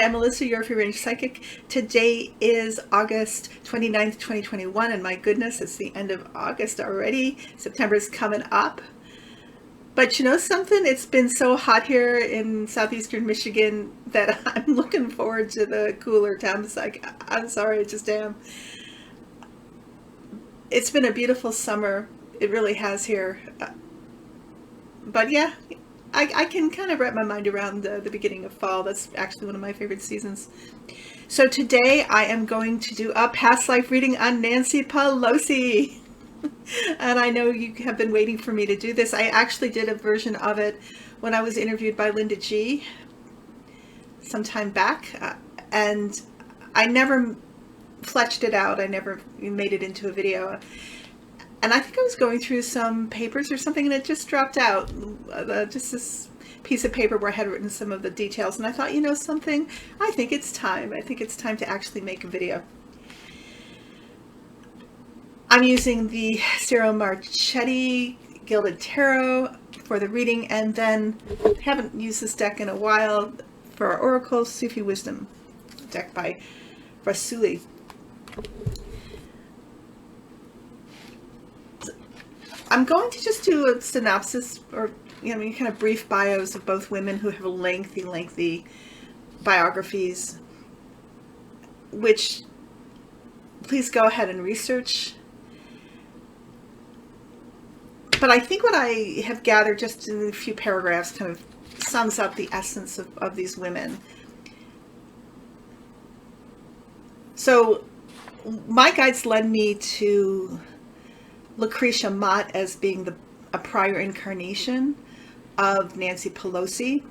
I'm Melissa, your free range psychic. Today is August 29th, 2021, and my goodness, it's the end of August already. September's coming up. But you know something? It's been so hot here in southeastern Michigan that I'm looking forward to the cooler temps. I'm sorry, I just am. It's been a beautiful summer. It really has here. But yeah, I can kind of wrap my mind around the beginning of fall. That's actually one of my favorite seasons. So today I am going to do a past life reading on Nancy Pelosi. And I know you have been waiting for me to do this. I actually did a version of it when I was interviewed by Linda G. some time back. And I never fleshed it out. I never made it into a video. And I think I was going through some papers or something, and it just dropped out. Just this piece of paper where I had written some of the details. And I thought, you know something? I think it's time. I think it's time to actually make a video. I'm using the Ciro Marchetti Gilded Tarot for the reading, and then haven't used this deck in a while for our Oracle, Sufi Wisdom deck by Rassouli. I'm going to just do a synopsis, or kind of brief bios of both women who have lengthy biographies, which please go ahead and research. But I think what I have gathered just in a few paragraphs kind of sums up the essence of these women. So my guides led me to Lucretia Mott as being a prior incarnation of Nancy Pelosi.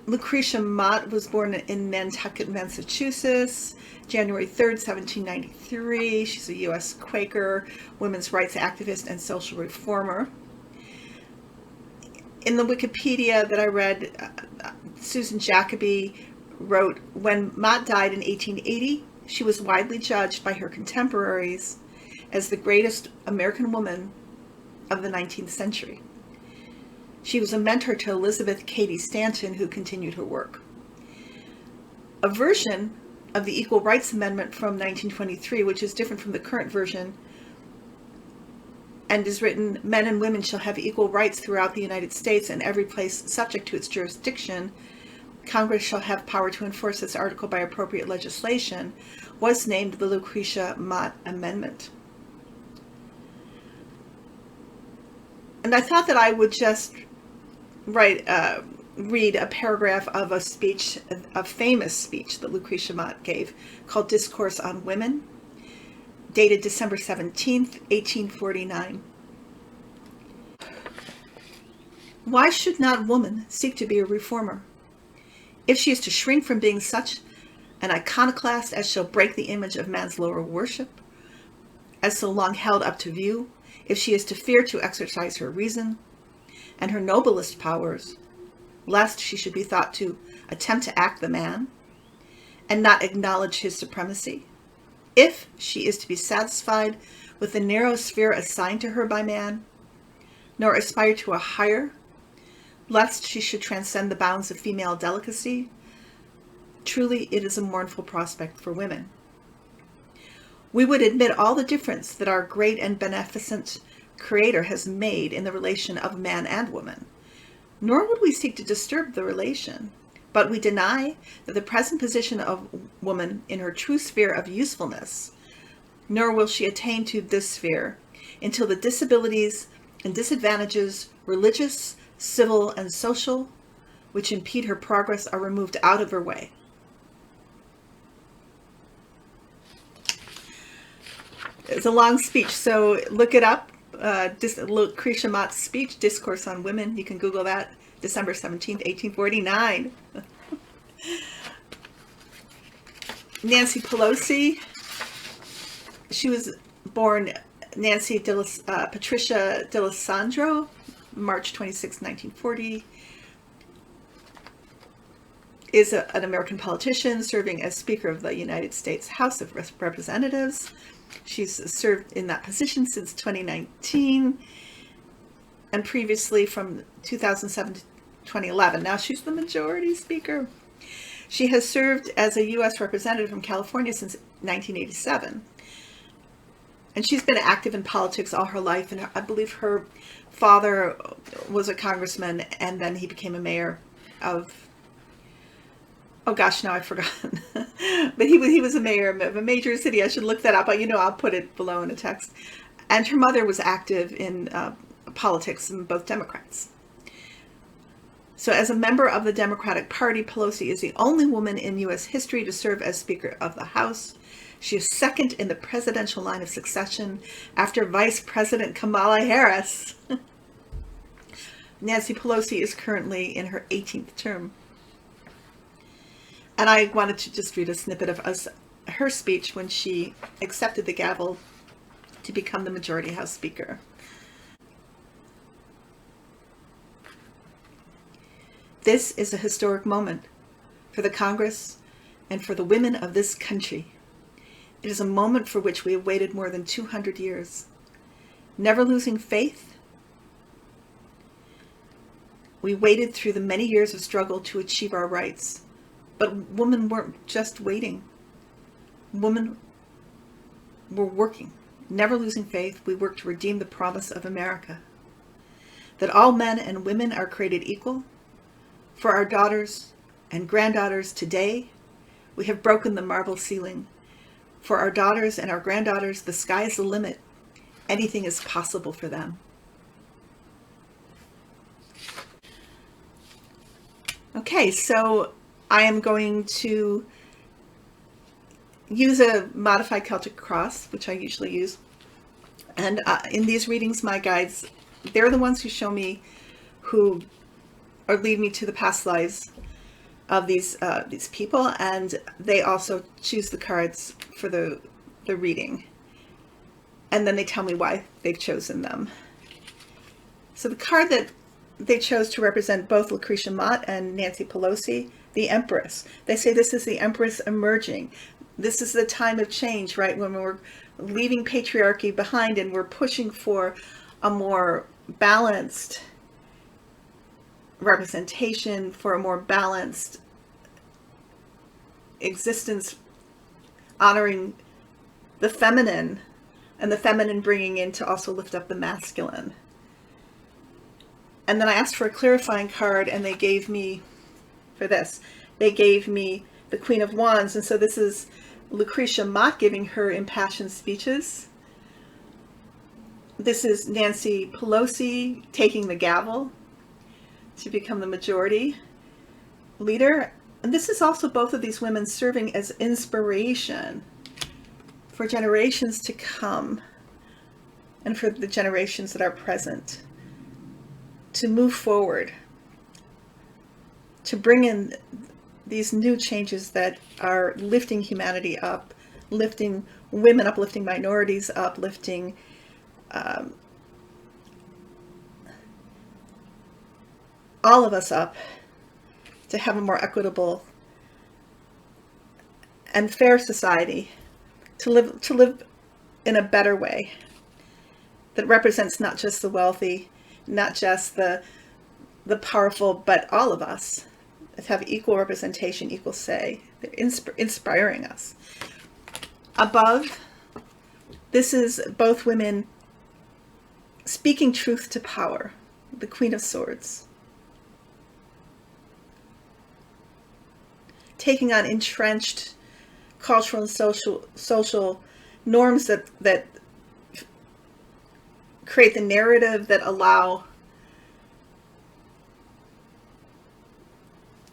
Lucretia Mott was born in Nantucket, Massachusetts, January 3rd, 1793. She's a U.S. Quaker, women's rights activist, and social reformer. In the Wikipedia that I read, Susan Jacoby wrote, when Mott died in 1880, she was widely judged by her contemporaries as the greatest American woman of the 19th century. She was a mentor to Elizabeth Cady Stanton, who continued her work. A version of the Equal Rights Amendment from 1923, which is different from the current version, and is written, men and women shall have equal rights throughout the United States and every place subject to its jurisdiction. Congress shall have power to enforce this article by appropriate legislation, was named the Lucretia Mott Amendment. And I thought that I would just read a paragraph of a famous speech that Lucretia Mott gave called Discourse on Women, dated December 17th, 1849. Why should not woman seek to be a reformer? If she is to shrink from being such an iconoclast as shall break the image of man's lower worship, as so long held up to view, if she is to fear to exercise her reason and her noblest powers, lest she should be thought to attempt to act the man and not acknowledge his supremacy, if she is to be satisfied with the narrow sphere assigned to her by man, nor aspire to a higher, lest she should transcend the bounds of female delicacy, truly it is a mournful prospect for women. We would admit all the difference that our great and beneficent Creator has made in the relation of man and woman, nor would we seek to disturb the relation, but we deny that the present position of woman in her true sphere of usefulness, nor will she attain to this sphere until the disabilities and disadvantages, religious, civil, and social, which impede her progress are removed out of her way. It's a long speech, so look it up. Lucretia Mott's speech, Discourse on Women. You can Google that. December 17th, 1849. Nancy Pelosi. She was born Nancy Patricia D'Alessandro, March 26, 1940. Is an American politician serving as Speaker of the United States House of Representatives. She's served in that position since 2019, and previously from 2007 to 2011. Now she's the majority speaker. She has served as a U.S. representative from California since 1987. And she's been active in politics all her life. And I believe her father was a congressman, and then he became a mayor of, oh gosh, now I've forgotten. But he was a mayor of a major city. I should look that up, but I'll put it below in a text. And her mother was active in politics, and both Democrats. So as a member of the Democratic Party, Pelosi is the only woman in U.S. history to serve as Speaker of the House. She is second in the presidential line of succession after Vice President Kamala Harris. Nancy Pelosi is currently in her 18th term. And I wanted to just read a snippet of her speech when she accepted the gavel to become the Majority House Speaker. This is a historic moment for the Congress and for the women of this country. It is a moment for which we have waited more than 200 years. Never losing faith, we waited through the many years of struggle to achieve our rights. But women weren't just waiting. Women were working. Never losing faith, we worked to redeem the promise of America. That all men and women are created equal. For our daughters and granddaughters today, we have broken the marble ceiling. For our daughters and our granddaughters, the sky is the limit. Anything is possible for them. Okay, so I am going to use a modified Celtic cross, which I usually use. And in these readings, my guides, they're the ones who show me who or lead me to the past lives of these people, and they also choose the cards for the reading, and then they tell me why they've chosen them. So the card that they chose to represent both Lucretia Mott and Nancy Pelosi, the Empress. They say this is the Empress emerging. This is the time of change, right? When we're leaving patriarchy behind and we're pushing for a more balanced representation, for a more balanced existence, honoring the feminine, and the feminine bringing in to also lift up the masculine. And then I asked for a clarifying card, and they gave me, for this, they gave me the Queen of Wands. And so this is Lucretia Mott giving her impassioned speeches. This is Nancy Pelosi taking the gavel to become the majority leader. And this is also both of these women serving as inspiration for generations to come and for the generations that are present to move forward, to bring in these new changes that are lifting humanity up, lifting women up, lifting minorities up, lifting all of us up to have a more equitable and fair society, to live in a better way that represents not just the wealthy, not just the powerful, but all of us that have equal representation, equal say. They're inspiring us. Above, this is both women speaking truth to power, the Queen of Swords. Taking on entrenched cultural and social norms that create the narrative that allow,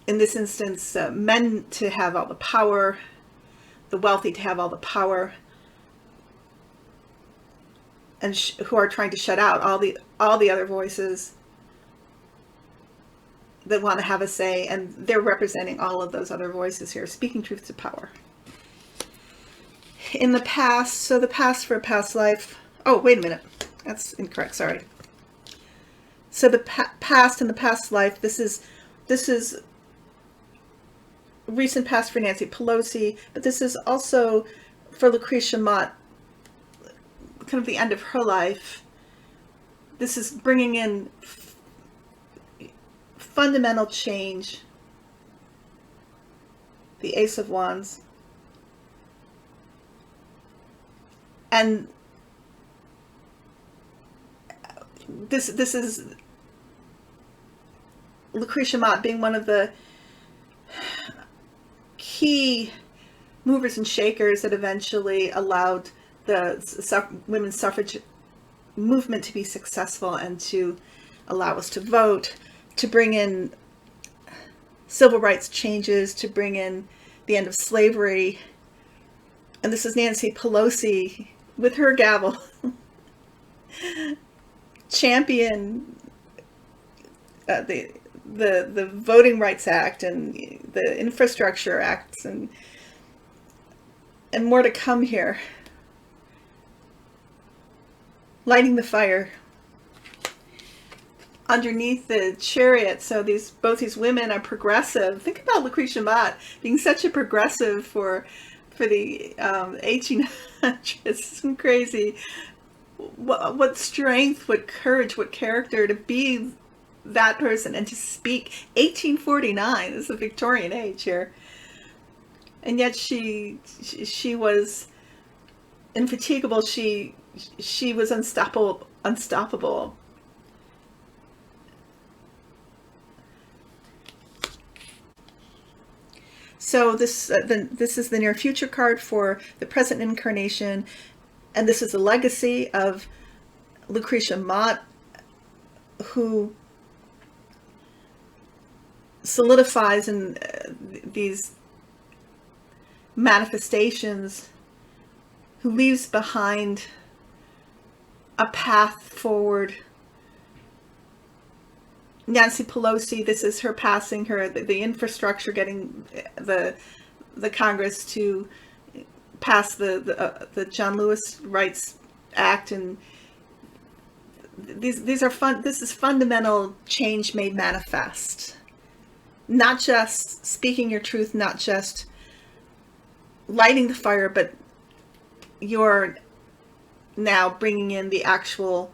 in this instance, men to have all the power, the wealthy to have all the power, and who are trying to shut out all the other voices that want to have a say, and they're representing all of those other voices here, speaking truth to power. In the past, so the past for a past life, oh, wait a minute, that's incorrect, sorry. So the past and the past life, this is recent past for Nancy Pelosi, but this is also for Lucretia Mott, kind of the end of her life. This is bringing in fundamental change. The Ace of Wands. And this is Lucretia Mott being one of the key movers and shakers that eventually allowed the women's suffrage movement to be successful and to allow us to vote, to bring in civil rights changes, to bring in the end of slavery. And this is Nancy Pelosi with her gavel champion the Voting Rights Act and the Infrastructure Acts, and more to come here. Lighting the fire underneath the Chariot. So both these women are progressive. Think about Lucretia Mott being such a progressive for the 1800s. It's crazy. What strength, what courage, what character to be that person and to speak. 1849, this is the Victorian age here, and yet she was infatigable. She was unstoppable. So this is the near future card for the present incarnation, and this is the legacy of Lucretia Mott, who solidifies in these manifestations, who leaves behind a path forward. Nancy Pelosi, this is her passing the infrastructure, getting the Congress to pass the John Lewis Rights Act, and these are fun. This is fundamental change made manifest. Not just speaking your truth, not just lighting the fire, but you're now bringing in the actual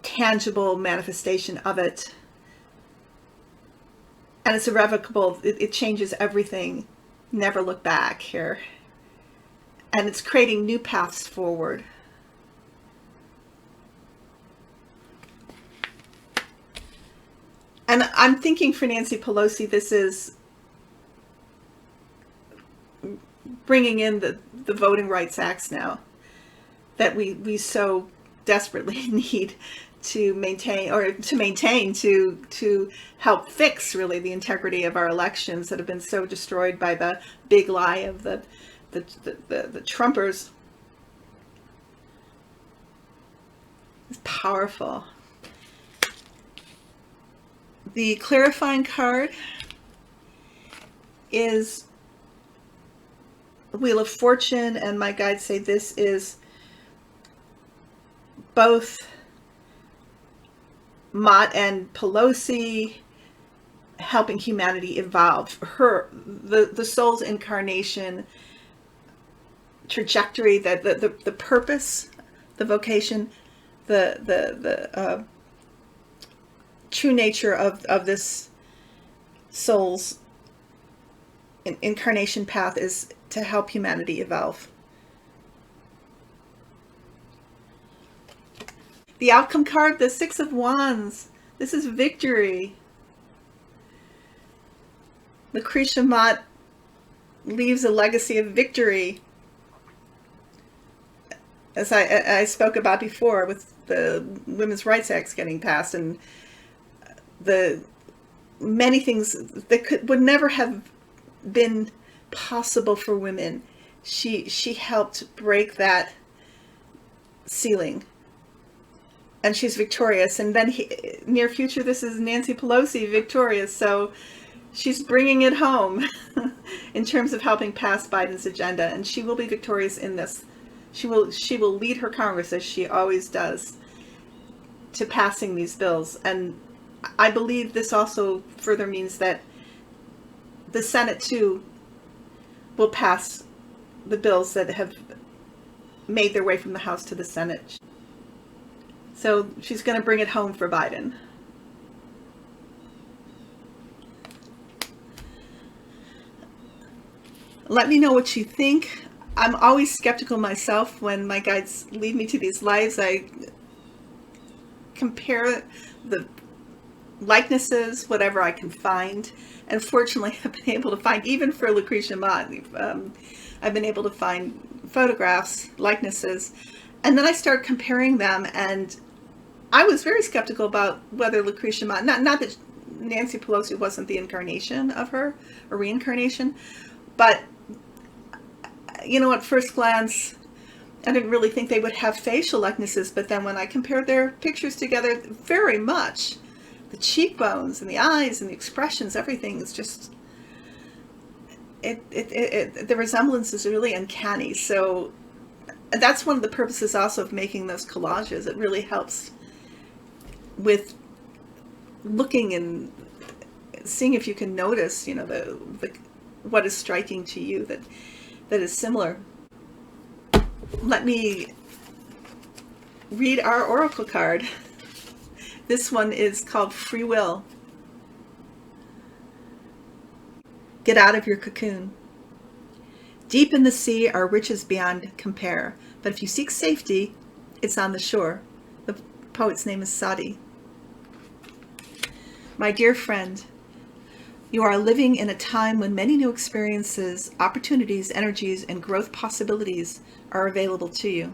tangible manifestation of it. And it's irrevocable. It changes everything. Never look back here. And it's creating new paths forward. And I'm thinking for Nancy Pelosi, this is bringing in the Voting Rights Acts now that we so desperately need to maintain, to help fix really the integrity of our elections that have been so destroyed by the big lie of the Trumpers. It's powerful. The clarifying card is Wheel of Fortune, and my guides say this is both Mott and Pelosi helping humanity evolve. The soul's incarnation trajectory, the purpose, the vocation, the true nature of this soul's incarnation path is to help humanity evolve. The outcome card, the Six of Wands. This is victory. Lucretia Mott leaves a legacy of victory. As I spoke about before, with the Women's Rights Act getting passed, and the many things that would never have been possible for women. She helped break that ceiling, and she's victorious. And then near future, this is Nancy Pelosi victorious, so she's bringing it home in terms of helping pass Biden's agenda, and she will be victorious in this. She will lead her Congress, as she always does, to passing these bills. And I believe this also further means that the Senate too will pass the bills that have made their way from the House to the Senate. So she's going to bring it home for Biden. Let me know what you think. I'm always skeptical myself when my guides lead me to these lives. I compare the likenesses, whatever I can find. And fortunately, I've been able to find, even for Lucretia Mott, I've been able to find photographs, likenesses. And then I started comparing them, and I was very skeptical about whether Lucretia Mott, not that Nancy Pelosi wasn't the incarnation of her, or reincarnation, but, you know, at first glance, I didn't really think they would have facial likenesses, but then when I compared their pictures together, very much. The cheekbones and the eyes and the expressions, everything is just, the resemblance is really uncanny. So that's one of the purposes also of making those collages. It really helps with looking and seeing if you can notice, you know, the what is striking to you that is similar. Let me read our oracle card. This one is called Free Will. Get out of your cocoon. Deep in the sea are riches beyond compare, but if you seek safety, it's on the shore. The poet's name is Sadi. My dear friend, you are living in a time when many new experiences, opportunities, energies, and growth possibilities are available to you.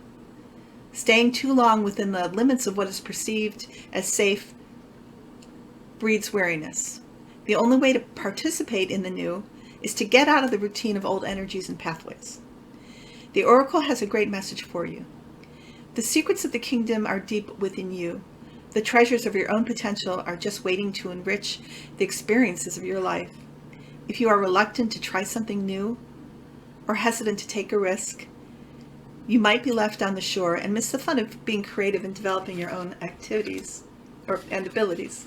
Staying too long within the limits of what is perceived as safe breeds weariness. The only way to participate in the new is to get out of the routine of old energies and pathways. The Oracle has a great message for you. The secrets of the kingdom are deep within you. The treasures of your own potential are just waiting to enrich the experiences of your life. If you are reluctant to try something new or hesitant to take a risk, you might be left on the shore and miss the fun of being creative and developing your own activities and abilities.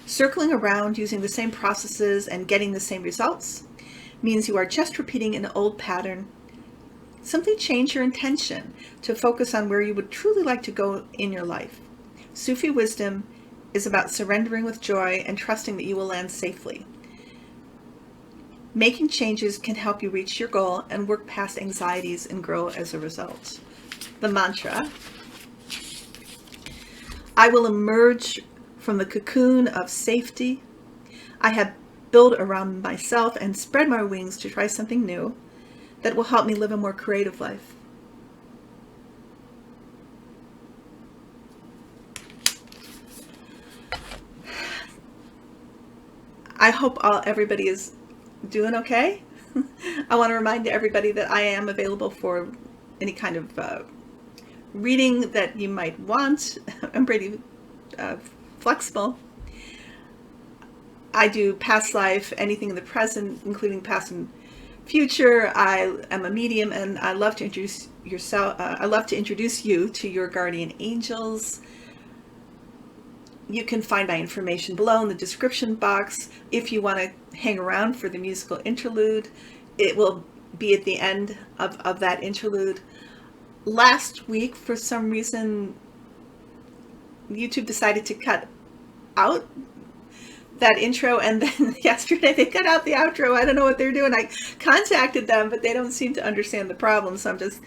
Circling around using the same processes and getting the same results means you are just repeating an old pattern. Simply change your intention to focus on where you would truly like to go in your life. Sufi wisdom is about surrendering with joy and trusting that you will land safely. Making changes can help you reach your goal and work past anxieties and grow as a result. The mantra: I will emerge from the cocoon of safety I have built around myself and spread my wings to try something new that will help me live a more creative life. I hope everybody is doing okay. I want to remind everybody that I am available for any kind of reading that you might want. I'm pretty flexible. I do past life, anything in the present, including past and future. I am a medium, and I love to introduce you to your guardian angels. You can find my information below in the description box. If you want to hang around for the musical interlude, it will be at the end of that interlude. Last week, for some reason, YouTube decided to cut out that intro, and then yesterday they cut out the outro. I don't know what they're doing. I contacted them, but they don't seem to understand the problem, so I'm just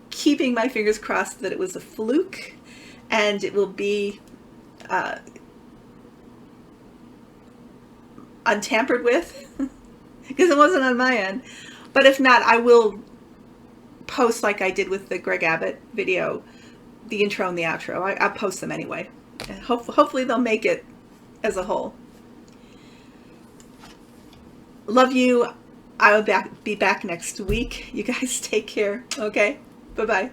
keeping my fingers crossed that it was a fluke and it will be untampered with, because it wasn't on my end. But if not, I will post, like I did with the Greg Abbott video, the intro and the outro. I'll post them anyway. And hopefully they'll make it as a whole. Love you. I will be back next week. You guys take care. Okay? Bye-bye.